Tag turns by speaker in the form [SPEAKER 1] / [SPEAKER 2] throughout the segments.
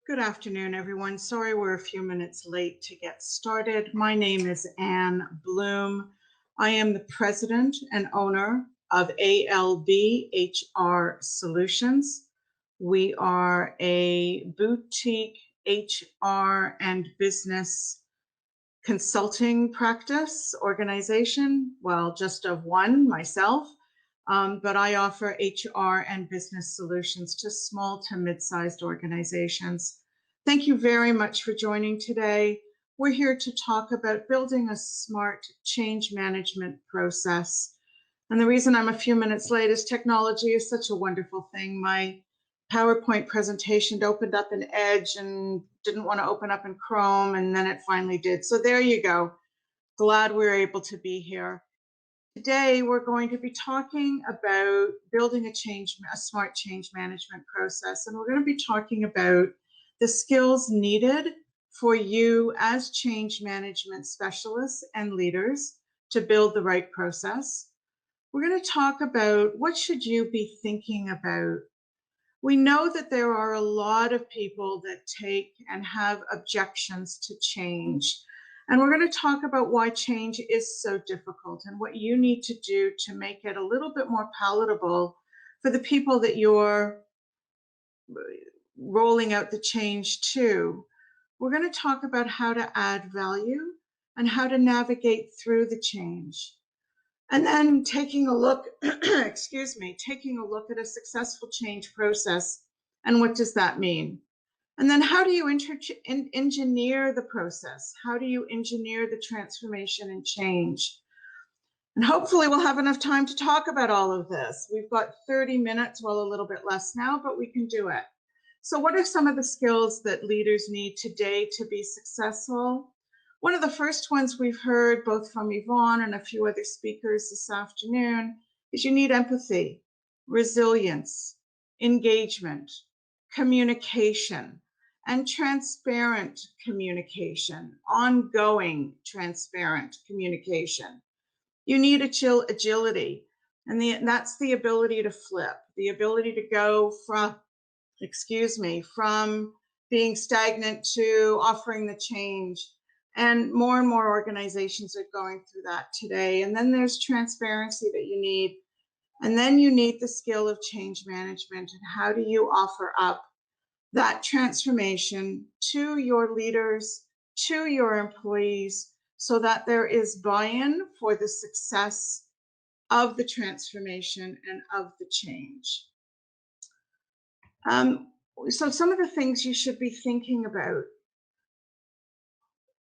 [SPEAKER 1] Good afternoon, everyone. Sorry we're a few minutes late to get started. My name is Anne Bloom. I am the president and owner of ALB HR Solutions. We are a boutique HR and business consulting practice organization, well, just of one, myself, but I offer HR and business solutions to small to mid-sized organizations. Thank you very much for joining today. We're here to talk about building a smart change management process. And the reason I'm a few minutes late is technology is such a wonderful thing. My PowerPoint presentation opened up in Edge and didn't want to open up in Chrome, and then it finally did. So there you go. Glad we're able to be here. Today, we're going to be talking about building a smart change management process, and we're going to be talking about the skills needed for you as change management specialists and leaders to build the right process. We're going to talk about what should you be thinking about. We know that there are a lot of people that take and have objections to change. And we're going to talk about why change is so difficult and what you need to do to make it a little bit more palatable for the people that you're rolling out the change to. We're going to talk about how to add value and how to navigate through the change. And then taking a look, taking a look at a successful change process and what does that mean? And then how do you engineer the process? How do you engineer the transformation and change? And hopefully we'll have enough time to talk about all of this. We've got 30 minutes, well, a little bit less now, but we can do it. So what are some of the skills that leaders need today to be successful? One of the first ones we've heard both from Yvonne and a few other speakers this afternoon is you need empathy, resilience, engagement, communication, and transparent communication, ongoing transparent communication. You need agility, and that's the ability to flip, the ability to go from being stagnant to offering the change. And more organizations are going through that today. And then there's transparency that you need. And then you need the skill of change management. And how do you offer up that transformation to your leaders, to your employees, so that there is buy-in for the success of the transformation and of the change. So some of the things you should be thinking about.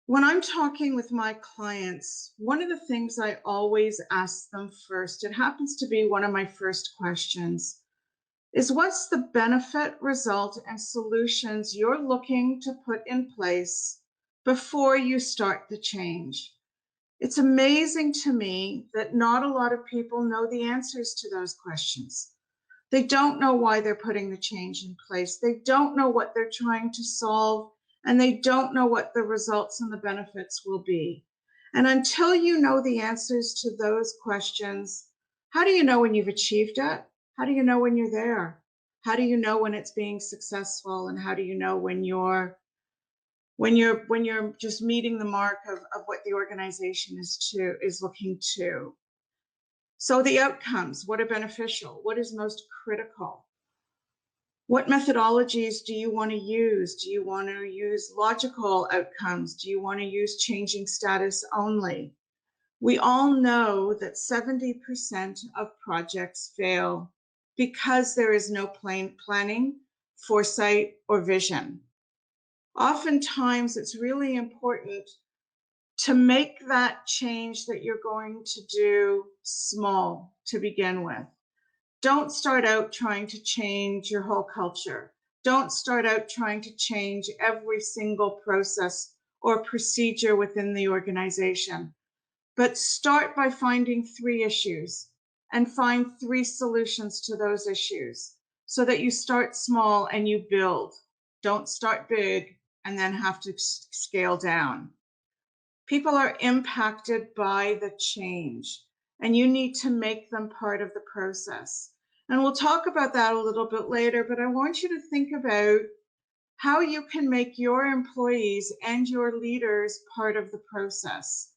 [SPEAKER 1] When I'm talking with my clients, one of the things I always ask them first, it happens to be one of my first questions, is what's the benefit, result, and solutions you're looking to put in place before you start the change? It's amazing to me that not a lot of people know the answers to those questions. They don't know why they're putting the change in place. They don't know what they're trying to solve, and they don't know what the results and the benefits will be. And until you know the answers to those questions, how do you know when you've achieved it? How do you know when you're there? How do you know when it's being successful? And how do you know when you're just meeting the mark of what the organization is looking to? So the outcomes, what are beneficial? What is most critical? What methodologies do you want to use? Do you want to use logical outcomes? Do you want to use changing status only? We all know that 70% of projects fail because there is no planning, foresight, or vision. Oftentimes, it's really important to make that change that you're going to do small to begin with. Don't start out trying to change your whole culture. Don't start out trying to change every single process or procedure within the organization. But start by finding 3 issues and find 3 solutions to those issues so that you start small and you build. Don't start big and then have to scale down. People are impacted by the change, and you need to make them part of the process. And we'll talk about that a little bit later, but I want you to think about how you can make your employees and your leaders part of the process.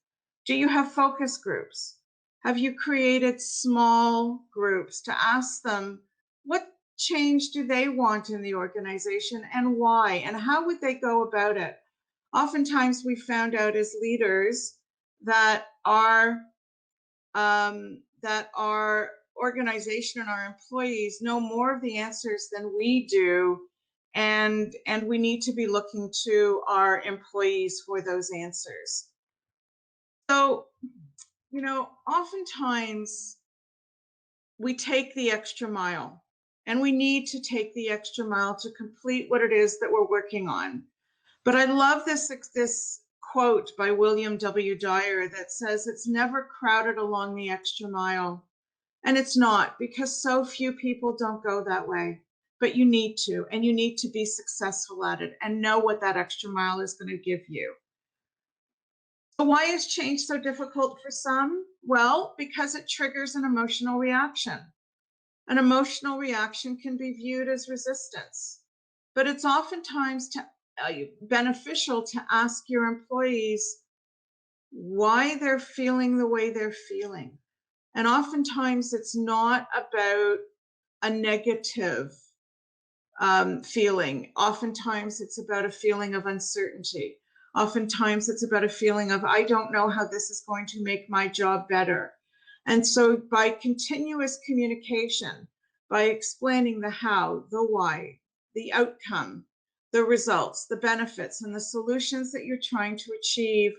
[SPEAKER 1] Do you have focus groups? Have you created small groups to ask them what change do they want in the organization and why, and how would they go about it? Oftentimes we found out as leaders that our organization and our employees know more of the answers than we do, and we need to be looking to our employees for those answers. So, oftentimes we take the extra mile, and we need to take the extra mile to complete what it is that we're working on. But I love this quote by William W. Dyer that says, it's never crowded along the extra mile. And it's not, because so few people don't go that way. But you need to, and you need to be successful at it and know what that extra mile is going to give you. So why is change so difficult for some? Well, because it triggers an emotional reaction. An emotional reaction can be viewed as resistance, but it's oftentimes beneficial to ask your employees why they're feeling the way they're feeling. And oftentimes it's not about a negative feeling. Oftentimes it's about a feeling of uncertainty. Oftentimes it's about a feeling of, I don't know how this is going to make my job better. And so by continuous communication, by explaining the how, the why, the outcome, the results, the benefits, and the solutions that you're trying to achieve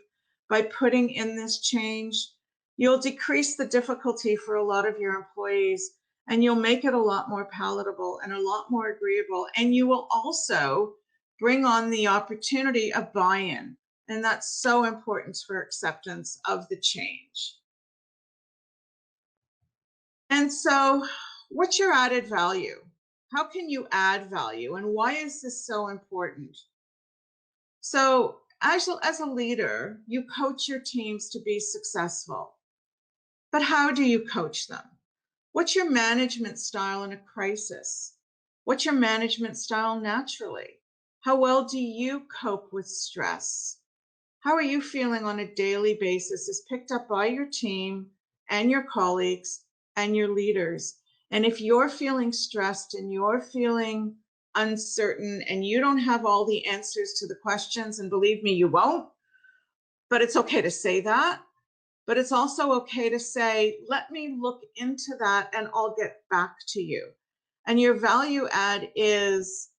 [SPEAKER 1] by putting in this change, you'll decrease the difficulty for a lot of your employees, and you'll make it a lot more palatable and a lot more agreeable. And you will also bring on the opportunity of buy-in. And that's so important for acceptance of the change. And so, what's your added value? How can you add value? And why is this so important? So, as a leader, you coach your teams to be successful. But how do you coach them? What's your management style in a crisis? What's your management style naturally? How well do you cope with stress? How are you feeling on a daily basis is picked up by your team and your colleagues and your leaders. And if you're feeling stressed and you're feeling uncertain and you don't have all the answers to the questions, and believe me, you won't, but it's okay to say that. But it's also okay to say, let me look into that and I'll get back to you. And your value add is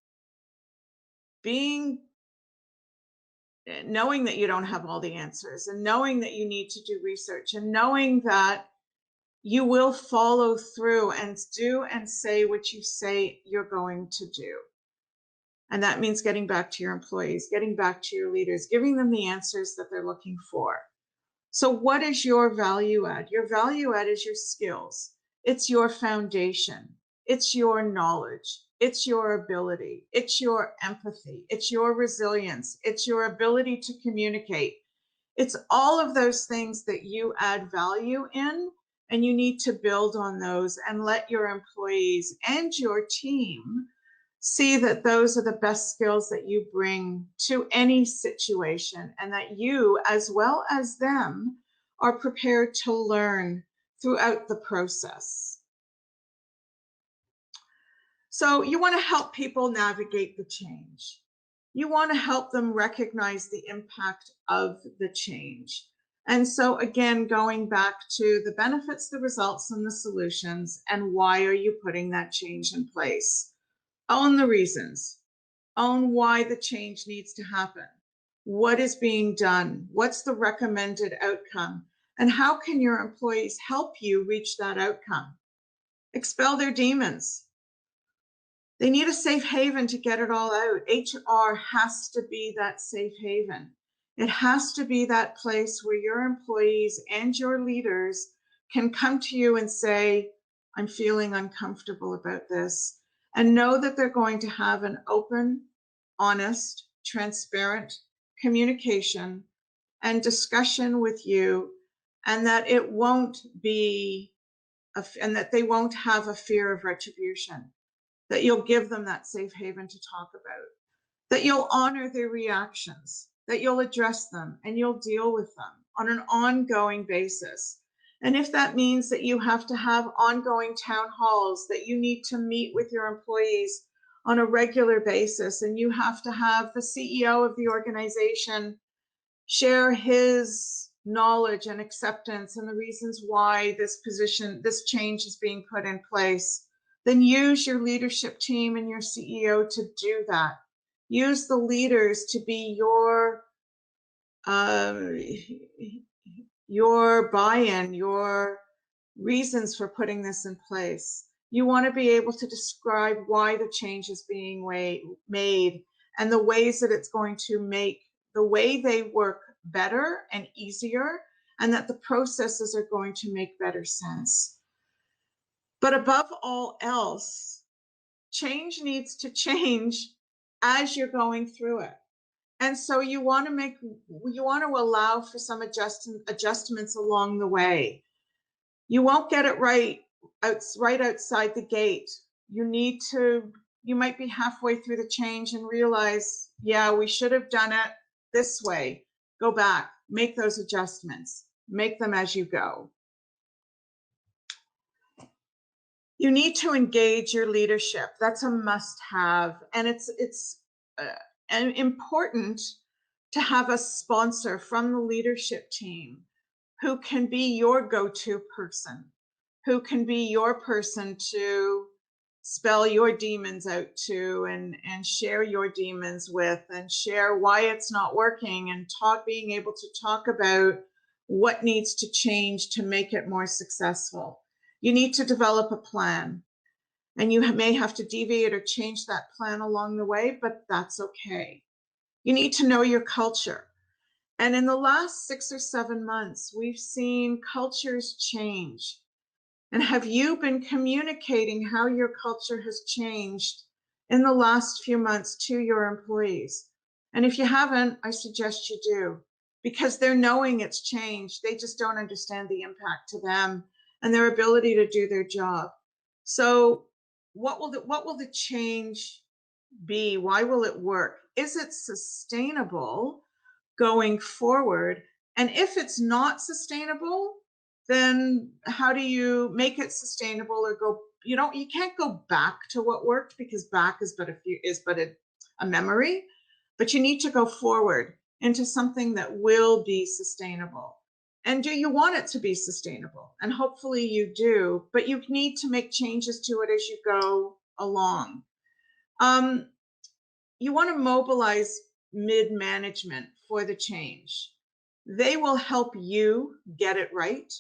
[SPEAKER 1] knowing that you don't have all the answers, and knowing that you need to do research, and knowing that you will follow through and do and say what you say you're going to do. And that means getting back to your employees, getting back to your leaders, giving them the answers that they're looking for. So what is your value add? Your value add is your skills. It's your foundation. It's your knowledge. It's your ability. It's your empathy. It's your resilience. It's your ability to communicate. It's all of those things that you add value in, and you need to build on those and let your employees and your team see that those are the best skills that you bring to any situation, and that you, as well as them, are prepared to learn throughout the process. So you want to help people navigate the change. You want to help them recognize the impact of the change. And so again, going back to the benefits, the results, and the solutions, and why are you putting that change in place? Own the reasons. Own why the change needs to happen. What is being done? What's the recommended outcome? And how can your employees help you reach that outcome? Expel their demons. They need a safe haven to get it all out. HR has to be that safe haven. It has to be that place where your employees and your leaders can come to you and say, I'm feeling uncomfortable about this, and know that they're going to have an open, honest, transparent communication and discussion with you, and that it won't be, and that they won't have a fear of retribution, that you'll give them that safe haven to talk about. that you'll honor their reactions, that you'll address them and you'll deal with them on an ongoing basis. And if that means that you have to have ongoing town halls, that you need to meet with your employees on a regular basis, and you have to have the CEO of the organization share his knowledge and acceptance and the reasons why this change is being put in place, then use your leadership team and your CEO to do that. Use the leaders to be your buy-in, your reasons for putting this in place. You want to be able to describe why the change is being made and the ways that it's going to make the way they work better and easier, and that the processes are going to make better sense. But above all else, change needs to change as you're going through it. And so you want to allow for some adjustments along the way. You won't get it right outside the gate. You might be halfway through the change and realize, yeah, we should have done it this way. Go back, make those adjustments, make them as you go. You need to engage your leadership. That's a must-have, and it's important to have a sponsor from the leadership team who can be your go-to person, who can be your person to spell your demons out to and share your demons with, and share why it's not working, and being able to talk about what needs to change to make it more successful. You need to develop a plan, and you may have to deviate or change that plan along the way, but that's okay. You need to know your culture. And in the last 6 or 7 months, we've seen cultures change. And have you been communicating how your culture has changed in the last few months to your employees? And if you haven't, I suggest you do, because they're knowing it's changed. They just don't understand the impact to them and their ability to do their job. So what will the change be? Why will it work? Is it sustainable going forward? And if it's not sustainable, then how do you make it sustainable? Or you can't go back to what worked, because back is but a memory, but you need to go forward into something that will be sustainable. And do you want it to be sustainable? And hopefully you do, but you need to make changes to it as you go along. You want to mobilize mid-management for the change. They will help you get it right.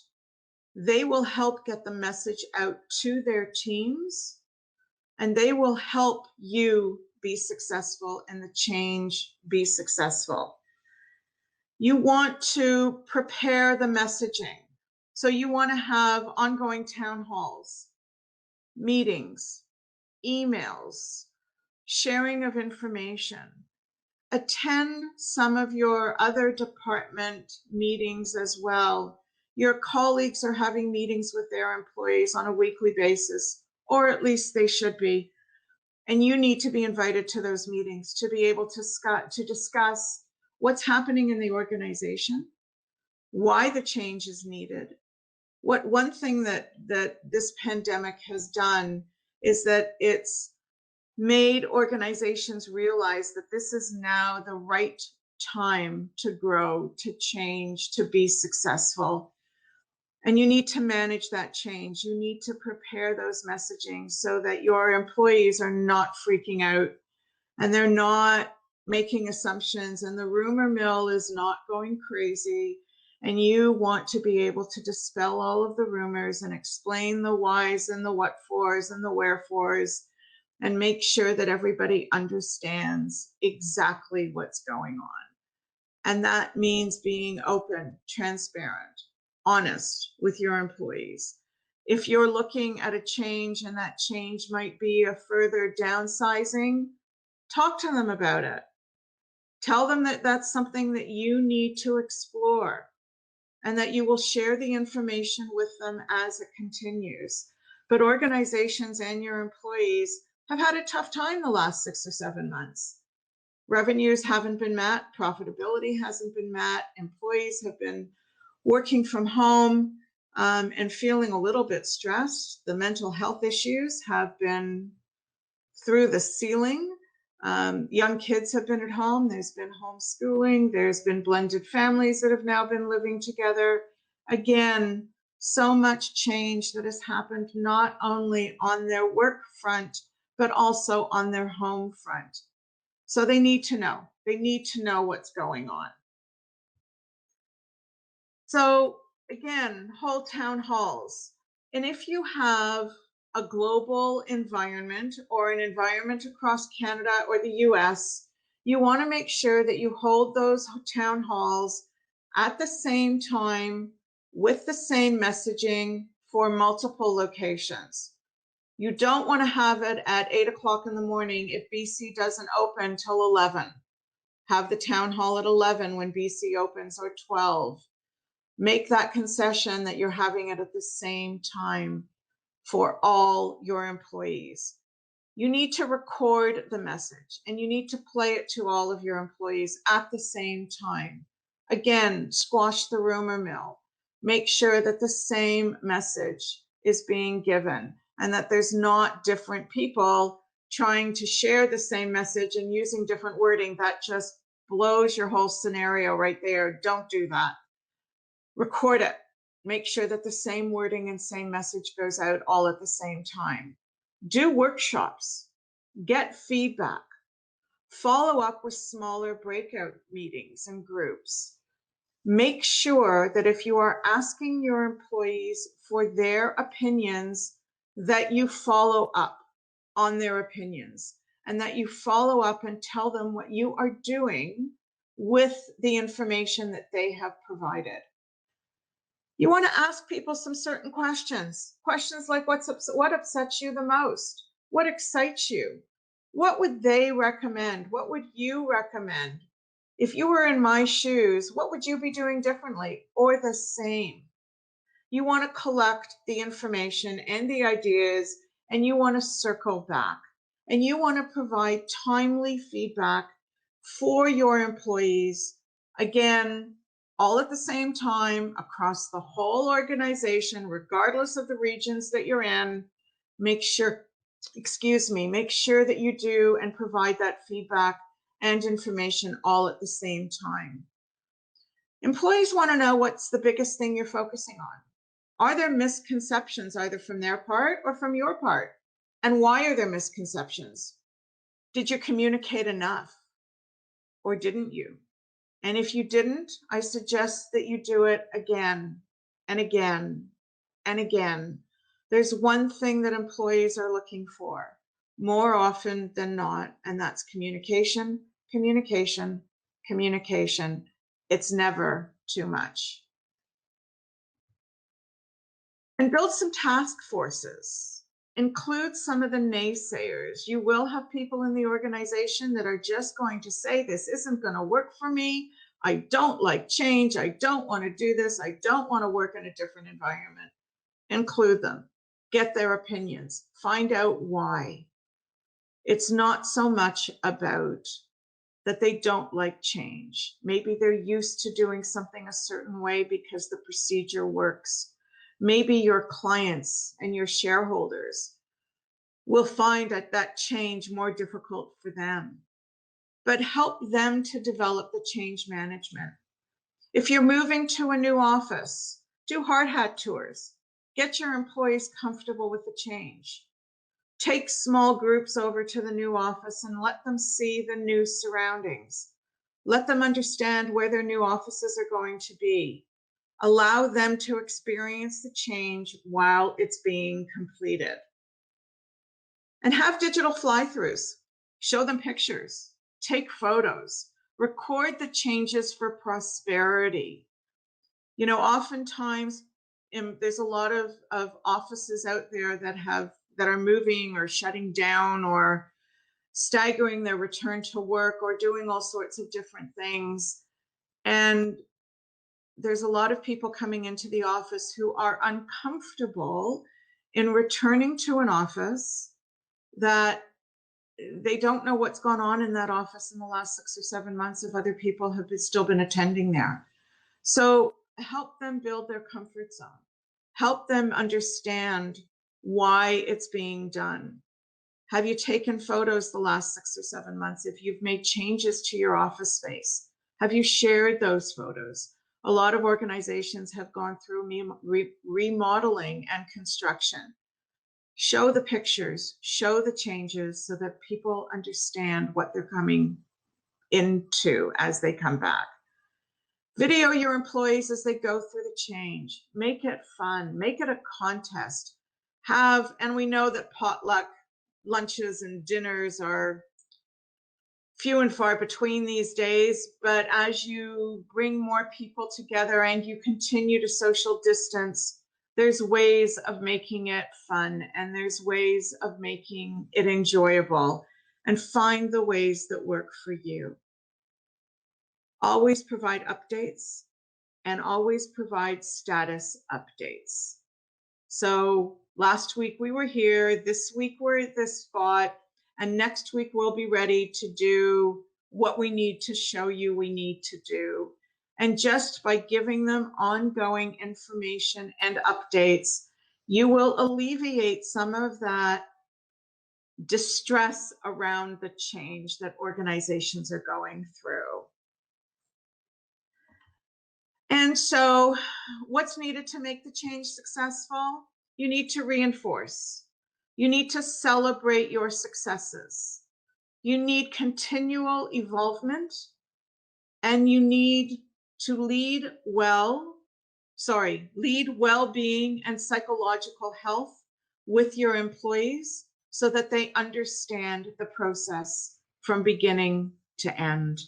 [SPEAKER 1] They will help get the message out to their teams, and they will help you be successful and the change be successful. You want to prepare the messaging. So you want to have ongoing town halls, meetings, emails, sharing of information. Attend some of your other department meetings as well. Your colleagues are having meetings with their employees on a weekly basis, or at least they should be. And you need to be invited to those meetings to be able to discuss what's happening in the organization, why the change is needed. One thing that this pandemic has done is that it's made organizations realize that this is now the right time to grow, to change, to be successful. And you need to manage that change. You need to prepare those messaging so that your employees are not freaking out and they're not making assumptions and the rumor mill is not going crazy. And you want to be able to dispel all of the rumors and explain the whys and the what fors and the wherefores, and make sure that everybody understands exactly what's going on. And that means being open, transparent, honest with your employees. If you're looking at a change and that change might be a further downsizing, talk to them about it. Tell them that that's something that you need to explore and that you will share the information with them as it continues. But organizations and your employees have had a tough time the last 6 or 7 months. Revenues haven't been met, profitability hasn't been met, employees have been working from home and feeling a little bit stressed. The mental health issues have been through the ceiling. Young kids have been at home. There's been homeschooling. There's been blended families that have now been living together. Again, so much change that has happened not only on their work front, but also on their home front. So they need to know. They need to know what's going on. So again, whole town halls. And if you have a global environment or an environment across Canada or the US, you want to make sure that you hold those town halls at the same time with the same messaging for multiple locations. You don't want to have it at 8 o'clock in the morning if BC doesn't open till 11. Have the town hall at 11 when BC opens, or 12. Make that concession that you're having it at the same time for all your employees. You need to record the message and you need to play it to all of your employees at the same time. Again, squash the rumor mill. Make sure that the same message is being given and that there's not different people trying to share the same message and using different wording. That just blows your whole scenario right there. Don't do that. Record it. Make sure that the same wording and same message goes out all at the same time. Do workshops. Get feedback. Follow up with smaller breakout meetings and groups. Make sure that if you are asking your employees for their opinions, that you follow up on their opinions and that you follow up and tell them what you are doing with the information that they have provided. You want to ask people some certain questions. Questions like what upsets you the most? What excites you? What would they recommend? What would you recommend? If you were in my shoes, what would you be doing differently or the same? You want to collect the information and the ideas, and you want to circle back. And you want to provide timely feedback for your employees. Again, all at the same time across the whole organization, regardless of the regions that you're in. Make sure that you do and provide that feedback and information all at the same time. Employees want to know what's the biggest thing you're focusing on. Are there misconceptions either from their part or from your part? And why are there misconceptions? Did you communicate enough or didn't you? And if you didn't, I suggest that you do it again and again and again. There's one thing that employees are looking for more often than not, and that's communication, communication, communication. It's never too much. And build some task forces. Include some of the naysayers. You will have people in the organization that are just going to say, this isn't going to work for me. I don't like change. I don't want to do this. I don't want to work in a different environment. Include them. Get their opinions. Find out why. It's not so much about that they don't like change. Maybe they're used to doing something a certain way because the procedure works. Maybe your clients and your shareholders will find that change more difficult for them. But help them to develop the change management. If you're moving to a new office, do hard hat tours. Get your employees comfortable with the change. Take small groups over to the new office and let them see the new surroundings. Let them understand where their new offices are going to be. Allow them to experience the change while it's being completed. And have digital fly-throughs. Show them pictures. Take photos. Record the changes for prosperity. You know, oftentimes there's a lot of offices out there that are moving or shutting down or staggering their return to work or doing all sorts of different things. And there's a lot of people coming into the office who are uncomfortable in returning to an office that they don't know what's gone on in that office in the last 6 or 7 months if other people have still been attending there. So help them build their comfort zone. Help them understand why it's being done. Have you taken photos the last 6 or 7 months? If you've made changes to your office space, have you shared those photos? A lot of organizations have gone through remodeling and construction. Show the pictures, show the changes so that people understand what they're coming into as they come back. Video your employees as they go through the change. Make it fun, make it a contest. And we know that potluck lunches and dinners are few and far between these days, but as you bring more people together and you continue to social distance, there's ways of making it fun and there's ways of making it enjoyable, and find the ways that work for you. Always provide updates and always provide status updates. So last week we were here, this week we're at this spot, and next week we'll be ready to do what we need to show you we need to do. And just by giving them ongoing information and updates, you will alleviate some of that distress around the change that organizations are going through. And so what's needed to make the change successful? You need to reinforce. You need to celebrate your successes. You need continual evolvement, and you need to lead well-being and psychological health with your employees so that they understand the process from beginning to end.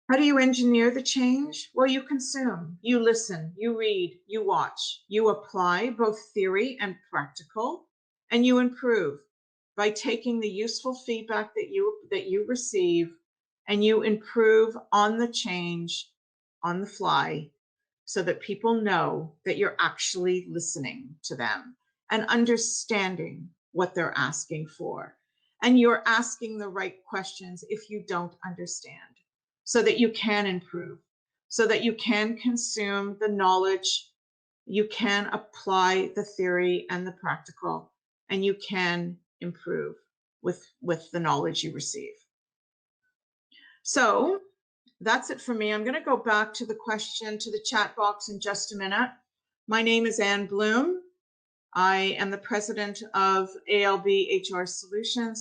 [SPEAKER 1] How do you engineer the change? Well, you consume, you listen, you read, you watch, you apply both theory and practical, and you improve by taking the useful feedback that you receive, and you improve on the change on the fly so that people know that you're actually listening to them and understanding what they're asking for. And you're asking the right questions if you don't understand, so that you can improve, so that you can consume the knowledge, you can apply the theory and the practical, and you can improve with the knowledge you receive. So that's it for me. I'm going to go back to the question, to the chat box in just a minute. My name is Ann Bloom. I am the president of ALB HR Solutions.